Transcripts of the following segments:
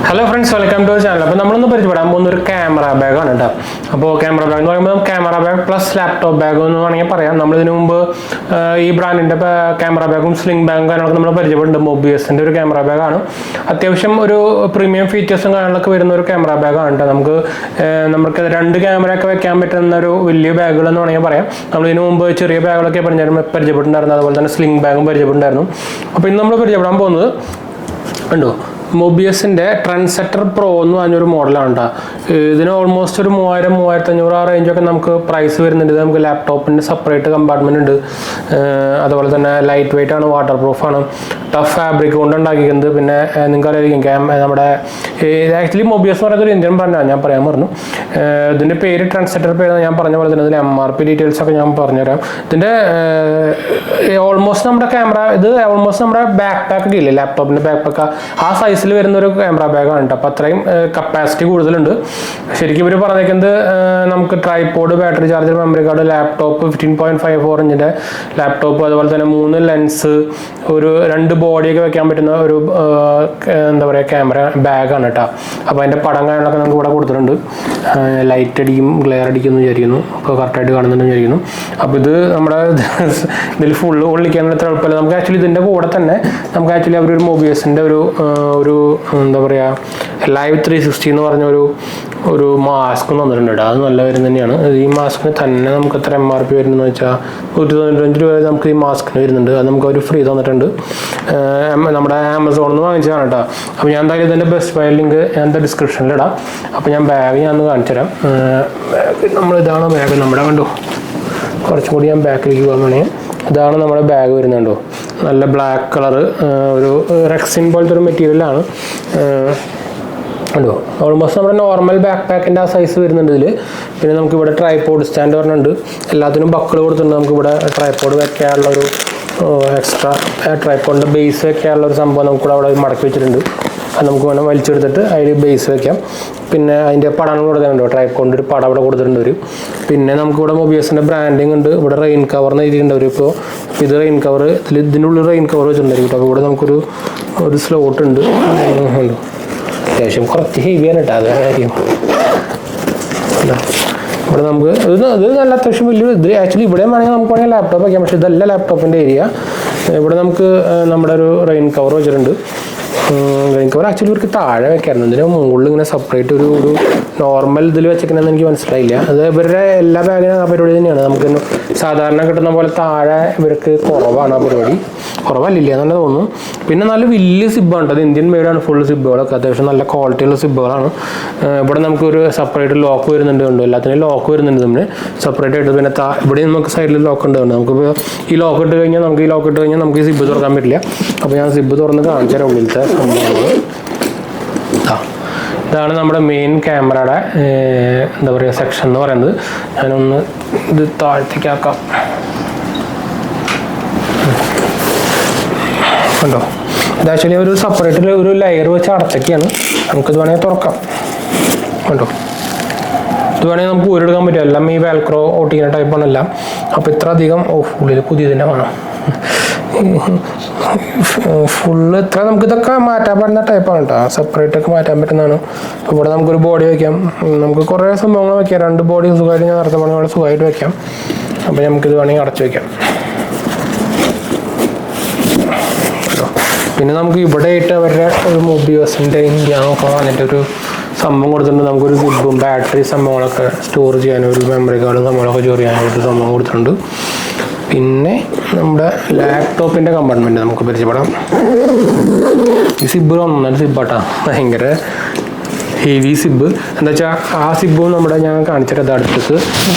Hello friends, welcome to our channel. അപ്പോൾ നമ്മൾ ഇന്ന് പരിചയപ്പെടാൻ പോകുന്ന ഒരു ക്യാമറ ബാഗ് ആണ് ട്ടോ. അപ്പോൾ ക്യാമറ ബാഗ് എന്ന് പറയുമ്പോൾ camera bag plus laptop bag എന്ന് വേണമെങ്കിൽ പറയാം. നമ്മൾ ഇതിനു മുമ്പ് ഈ ബ്രാൻഡിന്റെ ക്യാമറ ബാഗും സ്ലിംഗ് ബാഗും കാര്യങ്ങളൊക്കെ നമ്മൾ പരിചയപ്പെടുന്നുണ്ട്. മോബിയസിന്റെ ഒരു ക്യാമറ ബാഗ് ആണ്. അത്യാവശ്യം ഒരു പ്രീമിയം ഫീച്ചേഴ്സും കാര്യങ്ങളൊക്കെ വരുന്ന ഒരു ക്യാമറ ബാഗ് ആണ് ട്ടോ. നമുക്ക് രണ്ട് ക്യാമറ ഒക്കെ വെക്കാൻ പറ്റുന്ന ഒരു വലിയ ബാഗുകൾ എന്ന് വേണമെങ്കിൽ പറയാം. നമ്മൾ ഇതിനു മുമ്പ് ചെറിയ ബാഗുകളൊക്കെ പരിചയപ്പെട്ടിട്ടുണ്ടായിരുന്നു. അതുപോലെ തന്നെ സ്ലിംഗ് ബാഗും പരിചയപ്പെട്ടിട്ടുണ്ടായിരുന്നു. അപ്പോൾ ഇന്ന് നമ്മൾ പരിചയപ്പെടാൻ പോകുന്നത് ഉണ്ടോ മോബിയസിന്റെ ട്രെൻഡ്സെറ്റർ പ്രോ എന്ന് പറഞ്ഞൊരു മോഡലാണ് ട്ടോ. ഇതിന് ഓൾമോസ്റ്റ് ഒരു 3000-3500 ആ റേഞ്ചൊക്കെ നമുക്ക് പ്രൈസ് വരുന്നുണ്ട്. നമുക്ക് ലാപ്ടോപ്പിന്റെ സെപ്പറേറ്റ് കമ്പാർട്ട്മെന്റ് ഉണ്ട്. അതുപോലെ തന്നെ ലൈറ്റ് വെയിറ്റ് ആണ്, വാട്ടർ പ്രൂഫ് ആണ്, ടഫ് ഫാബ്രിക് കൊണ്ട് ഉണ്ടാക്കിക്കുന്നത്. പിന്നെ നിങ്ങൾക്ക് അറിയാം നമ്മുടെ ആക്ച്വലി മോബിയസ് എന്ന് പറയുന്നത് ഒരു ഇന്ത്യൻ ബ്രാൻഡാണ്. ഞാൻ പറയാൻ പറഞ്ഞു ഇതിന്റെ പേര് ട്രെൻഡ്സെറ്റർ പേര് ഞാൻ പറഞ്ഞ പോലെ തന്നെ ഇതിന് MRP ഡീറ്റെയിൽസ് ഒക്കെ ഞാൻ പറഞ്ഞുതരാം. ഇതിന്റെ ഓൾമോസ്റ്റ് നമ്മുടെ ക്യാമറ ഇത് ഓൾമോസ്റ്റ് നമ്മുടെ ബാക്ക് പാക്ക് ഒക്കെ ഇല്ലേ, ലാപ്ടോപ്പിന്റെ ബാക്ക് പാക്ക് ആ സൈസിൽ വരുന്ന ഒരു ക്യാമറ ബാഗാണ് ട്ടോ. അപ്പോൾ അത്രയും കപ്പാസിറ്റി കൂടുതലുണ്ട്. ശരിക്കും ഇവർ പറഞ്ഞേക്കുന്നത് നമുക്ക് tripod, battery charger, memory card, laptop 15.54 ഇഞ്ചിന്റെ ലാപ്ടോപ്പ്, അതുപോലെ തന്നെ 3 ലെൻസ്, ഒരു 2 ബോഡിയൊക്കെ വെക്കാൻ പറ്റുന്ന ഒരു എന്താ പറയുക ക്യാമറ ബാഗാണ് കേട്ടോ. അപ്പോൾ അതിൻ്റെ പടം കാര്യങ്ങളൊക്കെ നമുക്ക് ഇവിടെ കൊടുത്തിട്ടുണ്ട്. ലൈറ്റ് അടിക്കും, ഗ്ലെയർ അടിക്കും എന്ന് വിചാരിക്കുന്നു. അപ്പോൾ കറക്റ്റായിട്ട് കാണുന്നുണ്ടെന്ന് വിചാരിക്കുന്നു. അപ്പോൾ ഇത് നമ്മുടെ ഇതിൽ ഫുള്ള് കൊള്ളിക്കാനുള്ള എത്ര എളുപ്പമല്ല. നമുക്ക് ആക്ച്വലി ഇതിൻ്റെ കൂടെ തന്നെ നമുക്ക് ആക്ച്വലി അവരൊരു മോബിയസിൻ്റെ ഒരു എന്താ പറയുക ലൈവ് 360 എന്ന് പറഞ്ഞ ഒരു മാസ്ക് തന്നിട്ടുണ്ട് കേട്ടോ. അത് നല്ല വരും തന്നെയാണ്. ഈ മാസ്കിന് തന്നെ നമുക്ക് എത്ര MRP വരുന്നതെന്ന് വെച്ചാൽ 195 രൂപ നമുക്ക് ഈ മാസ്കിന് വരുന്നുണ്ട്. അത് നമുക്ക് അവർ ഫ്രീ തന്നിട്ടുണ്ട്. നമ്മുടെ ആമസോണിൽ നിന്ന് വാങ്ങിച്ചതാണ് കേട്ടോ. അപ്പോൾ ഞാൻ എന്തായാലും ഇതിൻ്റെ ബെസ്റ്റ് ബൈ ലിങ്ക് ഞാൻ എന്താ ഡിസ്ക്രിപ്ഷനിൽ ഇടാം. അപ്പോൾ ഞാൻ ബാഗ് ഞാൻ ഒന്ന് കാണിച്ചു തരാം. ഇതാണ് ബാഗ് നമ്മുടെ കണ്ടു. കുറച്ചും കൂടി ഞാൻ ബാക്കിലേക്ക് പോകാൻ വേണമെങ്കിൽ ഇതാണ് നമ്മുടെ ബാഗ് വരുന്നുണ്ടോ. നല്ല ബ്ലാക്ക് കളറ്, ഒരു റെക്സിൻ പോലത്തെ ഒരു മെറ്റീരിയലാണ് ഉണ്ടോ. ഓൾമോസ്റ്റ് നമ്മുടെ നോർമൽ ബാക്ക് പാക്കിൻ്റെ ആ സൈസ് വരുന്നുണ്ട് ഇതിൽ. പിന്നെ നമുക്കിവിടെ ട്രൈപോഡ് സ്റ്റാൻഡ് പറഞ്ഞിട്ടുണ്ട്. എല്ലാത്തിനും ബക്കിൾ കൊടുത്തിട്ടുണ്ട്. നമുക്കിവിടെ ട്രൈപോഡ് വെക്കാനുള്ളൊരു എക്സ്ട്രാ ട്രൈപോഡിൻ്റെ ബേസ് വെക്കാനുള്ള ഒരു സംഭവം നമുക്കിവിടെ അവിടെ മടക്കി വെച്ചിട്ടുണ്ട്. അത് നമുക്ക് വേണം വലിച്ചെടുത്തിട്ട് അതിൽ ബേസ് വെക്കാം. പിന്നെ അതിൻ്റെ പടം കൊടുത്തിട്ടുണ്ടോ, ട്രൈപോഡിൻ്റെ ഒരു പടം ഇവിടെ കൊടുത്തിട്ടുണ്ട് ഒരു. പിന്നെ നമുക്കിവിടെ മൊബിയസിൻ്റെ ബ്രാൻഡിങ് ഉണ്ട്. ഇവിടെ റെയിൻ കവർ എന്ന് എഴുതിയിട്ടുണ്ട് അവർ. ഇപ്പോൾ ഇത് റെയിൻ കവർ, ഇതിൻ്റെ ഉള്ളിൽ റെയിൻ കവർ വെച്ചിട്ടുണ്ടായിരിക്കും. അപ്പോൾ ഇവിടെ നമുക്കൊരു സ്ലോട്ട് ഉണ്ട്. അത്യാവശ്യം കുറച്ച് ഹെവിയാണ് കേട്ടോ. അത് കാര്യം ഇവിടെ നമുക്ക് ഇത് നല്ല അത്യാവശ്യം വലിയ ഇത് ആക്ച്വലി ഇവിടെ വേണമെങ്കിൽ നമുക്ക് വേണമെങ്കിൽ ലാപ്ടോപ്പ് വയ്ക്കാം. പക്ഷേ ഇതല്ല ലാപ്ടോപ്പിൻ്റെ ഏരിയ. ഇവിടെ നമുക്ക് നമ്മുടെ ഒരു റെയിൻ കവർ വെച്ചിട്ടുണ്ട്. റെയിൻ കവർ ആക്ച്വലി ഇവർക്ക് താഴെ വെക്കായിരുന്നു. ഇതിന് മുകളിൽ ഇങ്ങനെ സെപ്പറേറ്റ് ഒരു നോർമൽ ഇതിൽ വെച്ചേക്കണമെന്ന് എനിക്ക് മനസ്സിലായില്ല. അത് ഇവരുടെ എല്ലാ ബാഗിനും ആ പരിപാടി തന്നെയാണ്. നമുക്ക് സാധാരണ കിട്ടുന്ന പോലെ താഴെ ഇവർക്ക് കുറവാണ് ആ പരിപാടി. കുറവല്ലില്ല എന്നെ തോന്നുന്നു. പിന്നെ നല്ല വലിയ സിബ്ബാണ്. അത് ഇന്ത്യൻ മെയ്ഡാണ് ഫുൾ സിബ്ബുകളൊക്കെ. അത്യാവശ്യം നല്ല ക്വാളിറ്റിയുള്ള സിബ്ബുകളാണ്. ഇവിടെ നമുക്കൊരു സെപ്പറേറ്റ് ലോക്ക് വരുന്നുണ്ട്. ഉണ്ട് എല്ലാത്തിനും ലോക്ക് വരുന്നുണ്ട് നമ്മൾ സെപ്പറേറ്റ് ആയിട്ട്. പിന്നെ ഇവിടെ നമുക്ക് സൈഡിൽ ലോക്ക് ഉണ്ട്. നമുക്കിപ്പോൾ ഈ ലോക്ക് ഇട്ട് കഴിഞ്ഞാൽ നമുക്ക് ഈ സിബ്ബ് തുറക്കാൻ പറ്റില്ല. അപ്പോൾ ഞാൻ സിബ്ബ് തുറന്ന് കാണിച്ചു തരാം ഉള്ളിലത്തെ സംഭവങ്ങൾ. ഇതാണ് നമ്മുടെ മെയിൻ ക്യാമറയുടെ എന്താ പറയുക സെക്ഷൻ എന്ന് പറയുന്നത്. ഞാനൊന്ന് ഇത് താഴ്ത്തേക്കാക്കാം. കണ്ടോ, ഇത് ആക്ച്വലി ഒരു സെപ്പറേറ്റ് ഒരു ലെയർ വെച്ച് അടച്ചൊക്കെയാണ്. നമുക്കിത് വേണമെങ്കിൽ തുറക്കാം. കണ്ടോ, ഇത് വേണമെങ്കിൽ നമുക്ക് ഊരെടുക്കാൻ പറ്റും. എല്ലാം ഈ വാൽക്രോ ഒട്ടിക്കുന്ന ടൈപ്പാണ് എല്ലാം. അപ്പോൾ ഇത്ര അധികം ഉള്ളിൽ പുതിയതിനെ വേണം ഫുള്ള് ഇത്ര നമുക്കിതൊക്കെ മാറ്റാൻ പറ്റുന്ന ടൈപ്പാണ് കേട്ടോ. സെപ്പറേറ്റ് ഒക്കെ മാറ്റാൻ പറ്റുന്നതാണ്. ഇവിടെ നമുക്കൊരു ബോഡി വയ്ക്കാം. നമുക്ക് കുറേ സംഭവങ്ങൾ വയ്ക്കാം. 2 ബോഡി സുഖമായിട്ട് ഞാൻ നേരത്തെ പറഞ്ഞ പോലെ സുഖമായിട്ട് വയ്ക്കാം. അപ്പോൾ നമുക്കിത് വേണമെങ്കിൽ അടച്ചു വയ്ക്കാം. പിന്നെ നമുക്ക് ഇവിടെ ആയിട്ട് അവരുടെ ഒരു മൊബിയസിൻ്റെ ഇന്ത്യാനൊക്കെ വന്നിട്ടൊരു സംഭവം കൊടുത്തിട്ടുണ്ട്. നമുക്കൊരു സിബും ബാറ്ററി സംഭവങ്ങളൊക്കെ സ്റ്റോർ ചെയ്യാനും ഒരു മെമ്മറി കാർഡും സംഭവങ്ങളൊക്കെ സ്റ്റോർ ചെയ്യാനായിട്ട് സംഭവം കൊടുത്തിട്ടുണ്ട്. പിന്നെ നമ്മുടെ ലാപ്ടോപ്പിൻ്റെ കമ്പാർട്ട്മെൻറ്റ് നമുക്ക് പരിചയപ്പെടാം. ഈ സിബ് ഒന്നര സിബാട്ടാ, ഭയങ്കര ഹെവി സിബ്. എന്താ വെച്ചാൽ ആ സിബും നമ്മുടെ ഞാൻ കാണിച്ചിട്ട് അടുത്തേക്ക്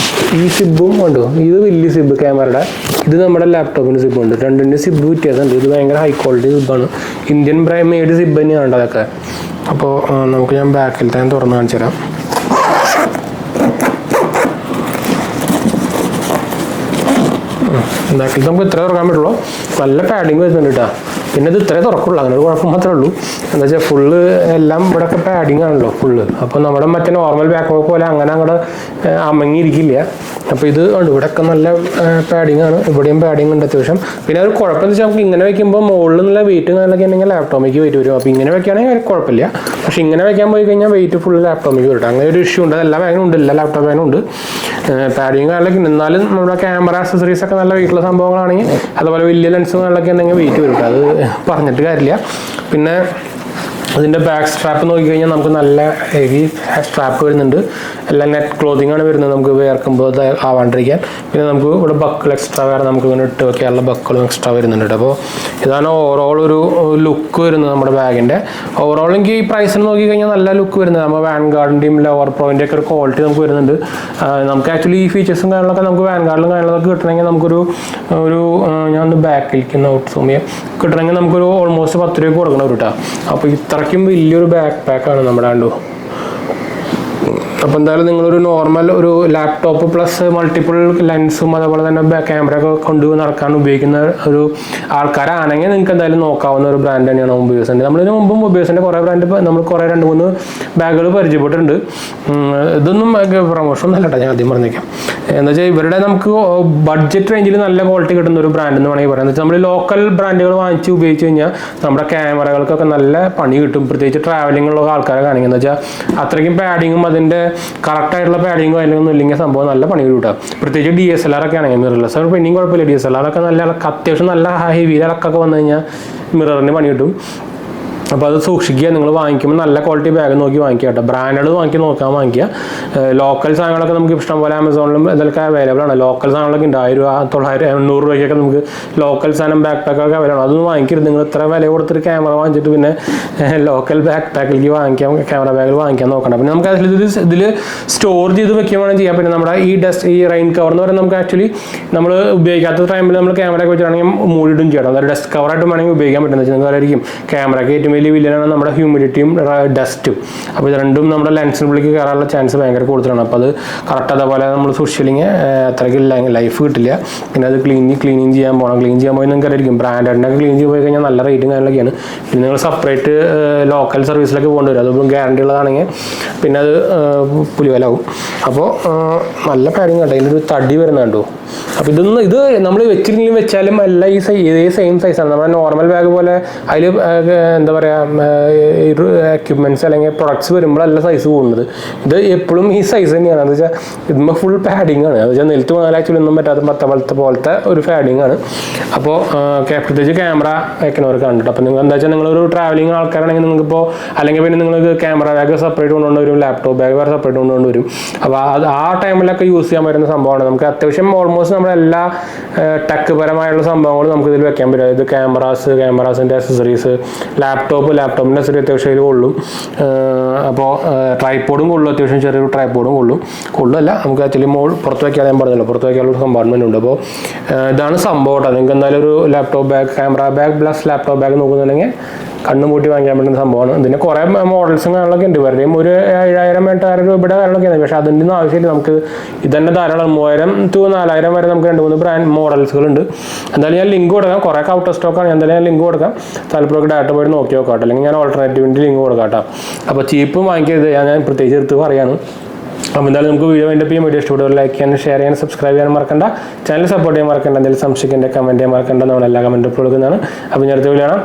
ഈ സിബും ഉണ്ടോ. ഇത് വലിയ സിബ് ക്യാമറയുടെ. ഇത് നമ്മുടെ ലാപ്ടോപ്പിൻ്റെ സിബുണ്ട്. രണ്ടിൻ്റെ സിബ് വ്യത്യാസമുണ്ട്. ഇത് ഭയങ്കര ഹൈ ക്വാളിറ്റി സിബാണ്. ഇന്ത്യൻ മെയ്ഡ് സിബ് തന്നെയാണ് അതൊക്കെ. അപ്പോൾ നമുക്ക് ഞാൻ ബാക്കിൽ തന്നെ തുറന്ന് കാണിച്ചു തരാം. ബാക്കിൽ നമുക്ക് ഇത്ര തുറക്കാൻ പറ്റുള്ളൂ. നല്ല പാഡിങ് വരുന്നുണ്ട് കേട്ടോ. പിന്നെ ഇത് ഇത്രേ തുറക്കുള്ളൂ, അങ്ങനെ ഒരു കുഴപ്പം മാത്രമേ ഉള്ളൂ. എന്താ വെച്ചാൽ ഫുള്ള് എല്ലാം ഇവിടെയൊക്കെ പാഡിങ് ആണല്ലോ ഫുള്ള്. അപ്പോൾ നമ്മുടെ മറ്റേ നോർമൽ ബാക്ക് പോലെ അങ്ങനെ അങ്ങോട്ട് അമങ്ങിയിരിക്കില്ല. അപ്പോൾ ഇത് ഉണ്ട്, ഇവിടെയൊക്കെ നല്ല പാഡിങ് ആണ്, ഇവിടെയും പാഡിങ് ഉണ്ട് അത്യാവശ്യം. പിന്നെ ഒരു കുഴപ്പമെന്ന് വെച്ചാൽ നമുക്ക് ഇങ്ങനെ വയ്ക്കുമ്പോൾ മുകളിൽ നിന്നുള്ള വെയിറ്റ് കാര്യങ്ങളൊക്കെ ഉണ്ടെങ്കിൽ ലാപ്ടോപ്പിലേക്ക് വെയിറ്റ് വരും. അപ്പോൾ ഇങ്ങനെ വെക്കുകയാണെങ്കിൽ കുഴപ്പമില്ല. പക്ഷേ ഇങ്ങനെ വെക്കാൻ പോയി കഴിഞ്ഞാൽ വെയിറ്റ് ഫുൾ ലാപ്ടോപ്പിലേക്ക് വരും. അങ്ങനെ ഒരു ഇഷ്യൂ ഉണ്ട്. എല്ലാ ബാഗിനും ഉണ്ട്, എല്ലാ ലാപ്ടോപ്പ് ബാഗിനും ഉണ്ട് പാഡിങ് കാര്യങ്ങളൊക്കെ. എന്നാലും നമ്മുടെ ക്യാമറ ആക്സസറീസ് ഒക്കെ നല്ല വെയിറ്റുള്ള സംഭവങ്ങളാണെങ്കിൽ, അതുപോലെ വലിയ ലെൻസുകളൊക്കെ ഉണ്ടെങ്കിൽ വെയിറ്റ് വരും. അത് പറഞ്ഞിട്ട് കാര്യമില്ല. പിന്നെ അതിൻ്റെ ബാക്ക് സ്ട്രാപ്പ് നോക്കിക്കഴിഞ്ഞാൽ നമുക്ക് നല്ല ഹെവി സ്ട്രാപ്പ് വരുന്നുണ്ട്. എല്ലാം നെറ്റ് ക്ലോത്തിങ് ആണ് വരുന്നത്, നമുക്ക് വേർക്കുമ്പോൾ അത് ആവാണ്ടിരിക്കാൻ. പിന്നെ നമുക്ക് ഇവിടെ ബക്കിൾ എക്സ്ട്രാ വേറെ നമുക്ക് ഇങ്ങനെ ഇട്ട് വെക്കാനുള്ള ബക്കിളും എക്സ്ട്രാ വരുന്നുണ്ട്. അപ്പോൾ ഇതാണ് ഓവറോൾ ഒരു ലുക്ക് വരുന്നത് നമ്മുടെ ബാഗിൻ്റെ. ഓവറോൾ എനിക്ക് ഈ പ്രൈസിന് നോക്കിക്കഴിഞ്ഞാൽ നല്ല ലുക്ക് വരുന്നത്. നമ്മൾ വാൻഗാർഡിൻ്റെയും ലവർ പ്രോയിൻ്റെ ഒക്കെ ഒരു ക്വാളിറ്റി നമുക്ക് വരുന്നുണ്ട്. നമുക്ക് ആക്ച്വലി ഈ ഫീച്ചേഴ്സും കാര്യങ്ങളൊക്കെ നമുക്ക് വാൻഗാർഡിലും കാര്യങ്ങളൊക്കെ കിട്ടണമെങ്കിൽ നമുക്കൊരു ഞാൻ ബാക്കിലേക്ക് നോട്ട് സൂം ചെയ്യാം, കിട്ടണമെങ്കിൽ നമുക്കൊരു ഓൾമോസ്റ്റ് 10 രൂപ കൊടുക്കണം കേട്ടോ. അപ്പോൾ ഇത്രയ്ക്കും വലിയൊരു ബാക്ക് പാക്കാണ് നമ്മുടെ ആണ്ടു. അപ്പോൾ എന്തായാലും നിങ്ങളൊരു നോർമൽ ഒരു ലാപ്ടോപ്പ് പ്ലസ് മൾട്ടിപ്പിൾ ലെൻസും അതുപോലെ തന്നെ ക്യാമറ ഒക്കെ കൊണ്ടുപോയി നടക്കാൻ ഉപയോഗിക്കുന്ന ഒരു ആൾക്കാരാണെങ്കിൽ നിങ്ങൾക്ക് എന്തായാലും നോക്കാവുന്ന ഒരു ബ്രാൻഡ് തന്നെയാണ് മൊബിയസിൻ്റെ. നമ്മളിതിന് മുമ്പ് മൊബിയസിൻ്റെ കുറേ ബ്രാൻഡ് നമ്മൾ കുറേ 2-3 ബാഗുകൾ പരിചയപ്പെട്ടിട്ടുണ്ട്. ഇതൊന്നും പ്രൊമോഷൻ ഒന്നും അല്ലട്ടോ, ഞാൻ ആദ്യം പറഞ്ഞേക്കാം. എന്താ വെച്ചാൽ ഇവരുടെ നമുക്ക് ബഡ്ജറ്റ് റേഞ്ചിൽ നല്ല ക്വാളിറ്റി കിട്ടുന്ന ഒരു ബ്രാൻഡ് എന്ന് വേണമെങ്കിൽ പറയാം. എന്താ വെച്ചാൽ നമ്മൾ ലോക്കൽ ബ്രാൻഡുകൾ വാങ്ങിച്ച് ഉപയോഗിച്ച് കഴിഞ്ഞാൽ നമ്മുടെ ക്യാമറകൾക്കൊക്കെ നല്ല പണി കിട്ടും. പ്രത്യേകിച്ച് ട്രാവലിങ്ങുള്ള ആൾക്കാരെ കാണിക്കുക. എന്താ വെച്ചാൽ അത്രയ്ക്കും പാഡിങ്ങും അതിൻ്റെ കറക്റ്റായിട്ടുള്ള പാഡിങ്ങോ അല്ലെങ്കിൽ ഇല്ലെങ്കിൽ സംഭവം നല്ല പണി കിട്ടും. പ്രത്യേകിച്ച് DSLR ഒക്കെ ആണെങ്കിൽ മിറർലെസ് പിന്നെയും കുഴപ്പമില്ല. DSLR ഒക്കെ നല്ല അത്യാവശ്യം നല്ല ഹെവി ഇലക്കൊക്കെ വന്നു കഴിഞ്ഞാൽ മിററിന് പണി കിട്ടും. അപ്പോൾ അത് സൂക്ഷിക്കുക. നിങ്ങൾ വാങ്ങിക്കുമ്പോൾ നല്ല ക്വാളിറ്റി ബാഗ് നോക്കി വാങ്ങിക്കുക കേട്ടോ. ബ്രാൻഡഡ് നോക്കാൻ വാങ്ങിക്കുക. ലോക്കൽ സാധനങ്ങളൊക്കെ നമുക്ക് ഇഷ്ടം പോലെ ആമസോണിലും ഇതൊക്കെ അവൈലബിൾ ആണ്. ലോക്കൽ സാധനങ്ങളൊക്കെ ഉണ്ട് 1000 രൂപ 900 800 രൂപയ്ക്കൊക്കെ നമുക്ക് ലോക്കൽ സാധനം ബാക്ക് പാക്കൊക്കെ അവൈലബിൾ ആണ്. അതൊന്നും വാങ്ങിക്കരുത്. നിങ്ങൾ ഇത്ര വില കൊടുത്തിട്ട് ക്യാമറ വാങ്ങിച്ചിട്ട് പിന്നെ ലോക്കൽ ബാക്ക് പാക്കിലേക്ക് വാങ്ങിക്കാം, ക്യാമറ ബാഗിൽ വാങ്ങിക്കാൻ നോക്കണം. പിന്നെ നമുക്ക് ഇതിൽ സ്റ്റോർ ചെയ്ത് വെക്കുകയാണ് ചെയ്യാം. പിന്നെ നമ്മുടെ ഈ റെയിൻ കവർ എന്ന് പറയുന്നത് നമുക്ക് ആക്ച്വലി നമ്മൾ ഉപയോഗിക്കാത്ത ടൈമിൽ നമ്മൾ ക്യാമറ ഒക്കെ വെച്ചിട്ടാണെങ്കിൽ മൂടിയിടും ചെയ്യണം. അതായത് ഡസ്റ്റ് കവറായിട്ട് വേണമെങ്കിൽ ഉപയോഗിക്കാൻ പറ്റുന്നത് വെച്ചാൽ നിങ്ങൾക്കായിരിക്കും ക്യാമറയ്ക്ക് ഏറ്റവും വലിയ വില്ലനാണ് നമ്മുടെ ഹ്യൂമിഡിറ്റിയും ഡസ്റ്റും. അപ്പോൾ ഇത് രണ്ടും നമ്മുടെ ലെൻസിനുള്ളിലേക്ക് കയറാനുള്ള ചാൻസ് ഭയങ്കര കൂടുതലാണ്. അപ്പോൾ അത് കറക്റ്റ് അതേപോലെ നമ്മൾ സൂക്ഷിച്ചില്ലെങ്കിൽ അത്രയ്ക്ക് ലൈഫ് കിട്ടില്ല. പിന്നെ അത് ക്ലീനിങ് ചെയ്യാൻ പോകണം. ക്ലീൻ ചെയ്യാൻ പോയി നിങ്ങൾക്ക് അറിയാം ബ്രാൻഡഡിനൊക്കെ ക്ലീൻ ചെയ്ത് പോയി കഴിഞ്ഞാൽ നല്ല റേറ്റും കാര്യങ്ങളൊക്കെയാണ്. പിന്നെ നിങ്ങൾ സെപ്പറേറ്റ് ലോക്കൽ സർവീസിലൊക്കെ പോകേണ്ടി വരും. അതിപ്പം ഗ്യാരണ്ടി ഉള്ളതാണെങ്കിൽ പിന്നെ അത് പുലിവലാവും. അപ്പോൾ നല്ല കാര്യം കേട്ടോ. ഇതിലൊരു തടി വരുന്നുണ്ടോ. അപ്പോൾ ഇത് നമ്മൾ വെച്ചില്ലെങ്കിലും വെച്ചാലും എല്ലാം ഇതേ സെയിം സൈസാണ്. നമ്മുടെ നോർമൽ ബാഗ് പോലെ അതിൽ എന്താ പറയുക എക്യുപ്മെൻറ്റ്സ് അല്ലെങ്കിൽ പ്രൊഡക്ട്സ് വരുമ്പോഴല്ല സൈസ് പോകുന്നത്. ഇത് എപ്പോഴും ഈ സൈസ് തന്നെയാണ്. എന്താ വെച്ചാൽ ഇതുമ്പോൾ ഫുൾ പാഡിങ് ആണ്. അത് വെച്ചാൽ നിലത്ത് പോകാൻ ആക്ച്വലി ഒന്നും പറ്റാത്ത പോലത്തെ ഒരു പാഡിങ് ആണ്. അപ്പോൾ പ്രത്യേകിച്ച് ക്യാമറ വയ്ക്കുന്നവർക്ക് കണ്ടിട്ട്. അപ്പോൾ നിങ്ങൾ എന്താ വെച്ചാൽ നിങ്ങളൊരു ട്രാവലിംഗ് ആൾക്കാരാണെങ്കിൽ നിങ്ങൾക്കിപ്പോൾ അല്ലെങ്കിൽ പിന്നെ നിങ്ങൾക്ക് ക്യാമറ ബാഗ് സെപ്പറേറ്റ് കൊണ്ടുകൊണ്ട് വരും, ലാപ്ടോപ്പ് ബാഗ് വേറെ സെപ്പറേറ്റ് കൊണ്ടുകൊണ്ട് വരും. അപ്പോൾ ആ ടൈമിലൊക്കെ യൂസ് ചെയ്യാൻ പറ്റുന്ന സംഭവമാണ്. നമുക്ക് അത്യാവശ്യം ഓൾമോസ്റ്റ് നമ്മുടെ എല്ലാ ടെക് പരമായുള്ള സംഭവങ്ങളും നമുക്ക് ഇതിൽ വെക്കാൻ പറ്റും. അതായത് ക്യാമറാസിൻ്റെ അക്സസറീസ്, ലാപ്ടോപ്പിൻ്റെ അക്സസറി അത്യാവശ്യം ഇതിൽ കൊള്ളും. അപ്പോൾ ട്രൈപോഡും കൊള്ളും, അത്യാവശ്യം ചെറിയൊരു ട്രൈപോഡും കൊള്ളുമല്ല നമുക്ക് ആക്ച്വലി പുറത്ത് വയ്ക്കാൻ ഞാൻ പറഞ്ഞല്ലോ, പുറത്ത് വയ്ക്കാനുള്ള കമ്പാർട്ട്മെൻറ്റ് ഉണ്ട്. അപ്പോൾ ഇതാണ് സംഭവം കേട്ടോ. നിങ്ങൾക്ക് എന്തായാലും ഒരു laptop bag, camera bag plus laptop bag നോക്കുന്നുണ്ടെങ്കിൽ കണ്ണു മൂട്ടി വാങ്ങിക്കാൻ പറ്റുന്ന സംഭവമാണ്. ഇതിന് കുറേ മോഡൽസും കാര്യങ്ങളൊക്കെ ഉണ്ട്. വെറുതെയും ഒരു 7000-8000 രൂപയുടെ കാര്യങ്ങളൊക്കെയാണ്. പക്ഷേ അതിൻ്റെ ഒന്നും ആവശ്യമില്ല. നമുക്ക് ഇതന്നെ ധാരാളം 3000 to 4000 വരെ നമുക്ക് 2-3 ബ്രാൻഡ് മോഡൽസുകളുണ്ട്. എന്തായാലും ഞാൻ ലിങ്ക് കൊടുക്കാം. കുറേ ഔട്ട് ഓഫ് സ്റ്റോക്കാണ്. എന്തായാലും ഞാൻ ലിങ്ക് കൊടുക്കാം. താല്പര്യമൊക്കെ ഡയറക്റ്റ് പോയി നോക്കി നോക്കാം കേട്ടോ. അല്ലെങ്കിൽ ഞാൻ ഓൾട്ടർനേറ്റീവിൻ്റെ ലിങ്ക് കൊടുക്കാം കേട്ടോ. അപ്പോൾ ചീപ്പും വാങ്ങിക്കരുത്, ഞാൻ പ്രത്യേകിച്ച് എടുത്ത് പറയാണ്. അപ്പോൾ എന്തായാലും നമുക്ക് വീഡിയോ വീഡിയോ ഇഷ്ടപ്പെടുക ലൈക്ക് ചെയ്യാനും ഷെയർ ചെയ്യാനും സബ്സ്ക്രൈബ് ചെയ്യാനും മറക്കണ്ട. ചാനൽ സപ്പോർട്ട് ചെയ്യാൻ മറക്കണ്ട. എന്തെങ്കിലും സംശയിക്കേണ്ട കമൻറ്റ് ചെയ്യാൻ മറക്കണ്ട. നമ്മളെല്ലാ കമൻറ്റും കൊടുക്കുന്നതാണ്. അപ്പോൾ ഞാൻ അടുത്ത വീഡിയോ കാണാം.